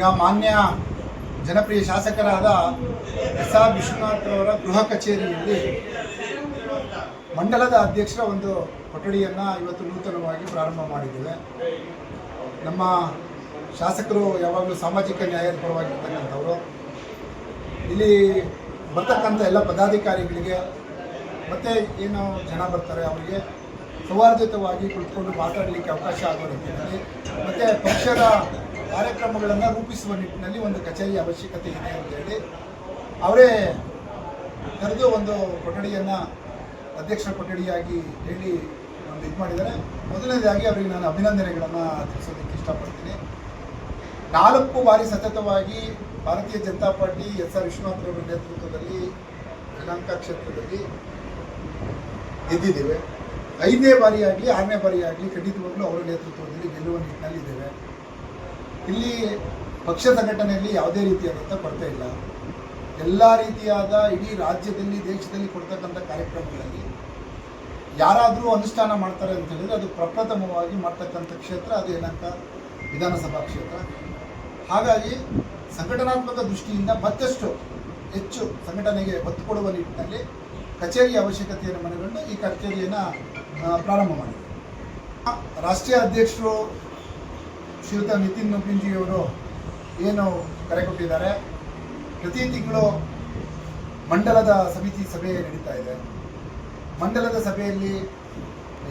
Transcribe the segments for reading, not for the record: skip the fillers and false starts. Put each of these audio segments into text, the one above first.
ಈಗ ಮಾನ್ಯ ಜನಪ್ರಿಯ ಶಾಸಕರಾದ ಎಸ್ ಆರ್ ವಿಶ್ವನಾಥ್ ಅವರ ಗೃಹ ಕಚೇರಿಯಲ್ಲಿ ಮಂಡಲದ ಅಧ್ಯಕ್ಷರ ಒಂದು ಕೊಠಡಿಯನ್ನು ಇವತ್ತು ನೂತನವಾಗಿ ಪ್ರಾರಂಭ ಮಾಡಿದ್ದೇವೆ. ನಮ್ಮ ಶಾಸಕರು ಯಾವಾಗಲೂ ಸಾಮಾಜಿಕ ನ್ಯಾಯದ ಪರವಾಗಿರ್ತಕ್ಕಂಥವರು. ಇಲ್ಲಿ ಬರ್ತಕ್ಕಂಥ ಎಲ್ಲ ಪದಾಧಿಕಾರಿಗಳಿಗೆ ಮತ್ತು ಏನು ಜನ ಬರ್ತಾರೆ ಅವರಿಗೆ ಸೌಹಾರ್ದಯುತವಾಗಿ ಕುಳಿತುಕೊಂಡು ಮಾತಾಡಲಿಕ್ಕೆ ಅವಕಾಶ ಆಗೋ ರೀತಿಯಲ್ಲಿ ಮತ್ತು ಪಕ್ಷದ ಕಾರ್ಯಕ್ರಮಗಳನ್ನು ರೂಪಿಸುವ ನಿಟ್ಟಿನಲ್ಲಿ ಒಂದು ಕಚೇರಿ ಅವಶ್ಯಕತೆ ಇದೆ ಅಂತೇಳಿ ಅವರೇ ಕರೆದು ಒಂದು ಕೊಠಡಿಯನ್ನು ಅಧ್ಯಕ್ಷರ ಕೊಠಡಿಯಾಗಿ ಹೇಳಿ ಒಂದು ಇದು ಮಾಡಿದ್ದಾರೆ. ಮೊದಲನೇದಾಗಿ ಅವರಿಗೆ ನಾನು ಅಭಿನಂದನೆಗಳನ್ನು ತಿಳಿಸೋದಕ್ಕೆ ಇಷ್ಟಪಡ್ತೀನಿ. 4 ಬಾರಿ ಸತತವಾಗಿ Bharatiya Janata party S R Vishwanath ಅವರ ನೇತೃತ್ವದಲ್ಲಿ ಯಲಹಂಕ ಕ್ಷೇತ್ರದಲ್ಲಿ ಗೆದ್ದಿದ್ದೇವೆ. 5ನೇ ಬಾರಿಯಾಗಲಿ 6ನೇ ಬಾರಿಯಾಗಲಿ ಖಂಡಿತವಾಗ್ಲೂ ಅವರ ನೇತೃತ್ವದಲ್ಲಿ ಗೆಲ್ಲುವ ನಿಟ್ಟಿನಲ್ಲಿದ್ದೇವೆ. ಇಲ್ಲಿ ಪಕ್ಷ ಸಂಘಟನೆಯಲ್ಲಿ ಯಾವುದೇ ರೀತಿಯಾದಂಥ ಕೊರತೆ ಇಲ್ಲ. ಎಲ್ಲ ರೀತಿಯಾದ ಇಡೀ ರಾಜ್ಯದಲ್ಲಿ ದೇಶದಲ್ಲಿ ಕೊಡ್ತಕ್ಕಂಥ ಕಾರ್ಯಕ್ರಮಗಳಲ್ಲಿ ಯಾರಾದರೂ ಅನುಷ್ಠಾನ ಮಾಡ್ತಾರೆ ಅಂತ ಹೇಳಿದರೆ ಅದು ಪ್ರಪ್ರಥಮವಾಗಿ ಮಾಡ್ತಕ್ಕಂಥ ಕ್ಷೇತ್ರ ಅದು ಯಲಹಂಕ ವಿಧಾನಸಭಾ ಕ್ಷೇತ್ರ. ಹಾಗಾಗಿ ಸಂಘಟನಾತ್ಮಕ ದೃಷ್ಟಿಯಿಂದ ಮತ್ತಷ್ಟು ಹೆಚ್ಚು ಸಂಘಟನೆಗೆ ಒತ್ತು ಕೊಡುವ ನಿಟ್ಟಿನಲ್ಲಿ ಕಚೇರಿಯ ಅವಶ್ಯಕತೆಯನ್ನು ಮನಗಂಡು ಈ ಕಚೇರಿಯನ್ನು ಪ್ರಾರಂಭ ಮಾಡಿದೆ. ರಾಷ್ಟ್ರೀಯ ಅಧ್ಯಕ್ಷರು ಶ್ರೀಯುತ ನಿತಿನ್ ನಬೀನ್ಜಿಯವರು ಏನು ಕರೆ ಕೊಟ್ಟಿದ್ದಾರೆ, ಪ್ರತಿ ತಿಂಗಳು ಮಂಡಲದ ಸಮಿತಿ ಸಭೆ ನಡೀತಾ ಇದೆ. ಮಂಡಲದ ಸಭೆಯಲ್ಲಿ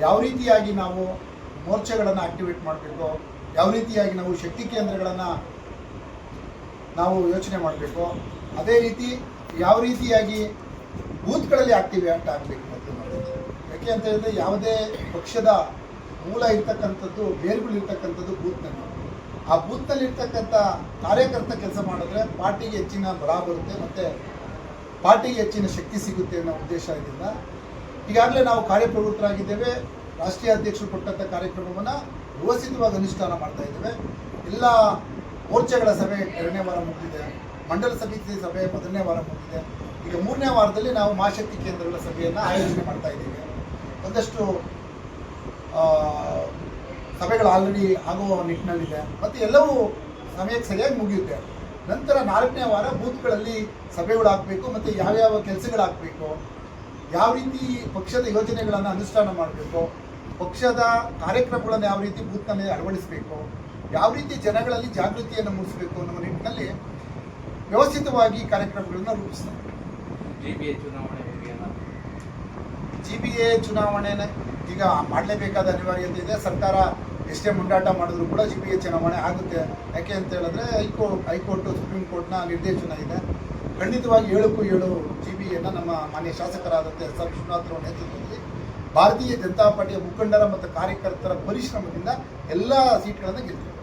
ಯಾವ ರೀತಿಯಾಗಿ ನಾವು ಮೋರ್ಚಾಗಳನ್ನು ಆಕ್ಟಿವೇಟ್ ಮಾಡಬೇಕು, ಯಾವ ರೀತಿಯಾಗಿ ನಾವು ಶಕ್ತಿ ಕೇಂದ್ರಗಳನ್ನು ನಾವು ಯೋಚನೆ ಮಾಡಬೇಕು, ಅದೇ ರೀತಿ ಯಾವ ರೀತಿಯಾಗಿ ಬೂತ್ಗಳಲ್ಲಿ ಆಕ್ಟಿವೇಟ್ ಆಗಬೇಕು ಮತ್ತು ಯಾಕೆ ಅಂತ ಹೇಳಿದ್ರೆ ಯಾವುದೇ ಪಕ್ಷದ ಮೂಲ ಇರ್ತಕ್ಕಂಥದ್ದು ಬೇರುಗಳಿರ್ತಕ್ಕಂಥದ್ದು ಬೂತ್ನಲ್ಲಿ. ಆ ಬೂತ್ನಲ್ಲಿ ಇರ್ತಕ್ಕಂಥ ಕಾರ್ಯಕರ್ತ ಕೆಲಸ ಮಾಡಿದ್ರೆ ಪಾರ್ಟಿಗೆ ಹೆಚ್ಚಿನ ಬಲ ಬರುತ್ತೆ ಮತ್ತು ಪಾರ್ಟಿಗೆ ಹೆಚ್ಚಿನ ಶಕ್ತಿ ಸಿಗುತ್ತೆ ಅನ್ನೋ ಉದ್ದೇಶ ಇದರಿಂದ ಈಗಾಗಲೇ ನಾವು ಕಾರ್ಯಪ್ರವೃತ್ತರಾಗಿದ್ದೇವೆ. ರಾಷ್ಟ್ರೀಯ ಅಧ್ಯಕ್ಷರು ಕೊಟ್ಟಂಥ ಕಾರ್ಯಕ್ರಮವನ್ನು ವ್ಯವಸ್ಥಿತವಾಗಿ ಅನುಷ್ಠಾನ ಮಾಡ್ತಾ ಇದ್ದೇವೆ. ಎಲ್ಲ ಮೋರ್ಚಾಗಳ ಸಭೆ 2ನೇ ವಾರ ಮುಗಿದಿದೆ. ಮಂಡಲ ಸಮಿತಿ ಸಭೆ 1ನೇ ವಾರ ಮುಗಿದಿದೆ. ಈಗ 3ನೇ ವಾರದಲ್ಲಿ ನಾವು ಮಹಾಶಕ್ತಿ ಕೇಂದ್ರಗಳ ಸಭೆಯನ್ನು ಆಯೋಜನೆ ಮಾಡ್ತಾ ಇದ್ದೇವೆ. ಒಂದಷ್ಟು ಸಭೆಗಳು ಆಲ್ರೆಡಿ ಆಗುವ ನಿಟ್ಟಿನಲ್ಲಿದೆ ಮತ್ತು ಎಲ್ಲವೂ ಸಮಯಕ್ಕೆ ಸರಿಯಾಗಿ ಮುಗಿಯುತ್ತೆ. ನಂತರ 4ನೇ ವಾರ ಬೂತ್ಗಳಲ್ಲಿ ಸಭೆಗಳಾಗಬೇಕು ಮತ್ತು ಯಾವ್ಯಾವ ಕೆಲಸಗಳಾಗಬೇಕು, ಯಾವ ರೀತಿ ಪಕ್ಷದ ಯೋಜನೆಗಳನ್ನು ಅನುಷ್ಠಾನ ಮಾಡಬೇಕು, ಪಕ್ಷದ ಕಾರ್ಯಕ್ರಮಗಳನ್ನು ಯಾವ ರೀತಿ ಬೂತ್ನಲ್ಲಿ ಅಳವಡಿಸಬೇಕು, ಯಾವ ರೀತಿ ಜನಗಳಲ್ಲಿ ಜಾಗೃತಿಯನ್ನು ಮೂಡಿಸಬೇಕು ಅನ್ನೋ ನಿಟ್ಟಿನಲ್ಲಿ ವ್ಯವಸ್ಥಿತವಾಗಿ ಕಾರ್ಯಕ್ರಮಗಳನ್ನು ರೂಪಿಸ್ತಾರೆ. GBA ಚುನಾವಣೆನ ಈಗ ಮಾಡಲೇಬೇಕಾದ ಅನಿವಾರ್ಯತೆ ಇದೆ. ಸರ್ಕಾರ ಎಷ್ಟೇ ಮುಂದಾಟ ಮಾಡಿದ್ರು ಕೂಡ GBA ಚುನಾವಣೆ ಆಗುತ್ತೆ. ಯಾಕೆ ಅಂತ ಹೇಳಿದ್ರೆ ಹೈಕೋರ್ಟು ಸುಪ್ರೀಂ ಕೋರ್ಟ್ನ ನಿರ್ದೇಶನ ಇದೆ. ಖಂಡಿತವಾಗಿ 7ಕ್ಕೂ 7 GBAನ ನಮ್ಮ ಮಾನ್ಯ ಶಾಸಕರಾದಂಥ ಎಸ್ ಆರ್ ವಿಶ್ವನಾಥ್ ಅವರ ನೇತೃತ್ವದಲ್ಲಿ ಭಾರತೀಯ ಜನತಾ ಪಾರ್ಟಿಯ ಮುಖಂಡರ ಮತ್ತು ಕಾರ್ಯಕರ್ತರ ಪರಿಶ್ರಮದಿಂದ ಎಲ್ಲ ಸೀಟ್ಗಳನ್ನು ಗೆದ್ದರು.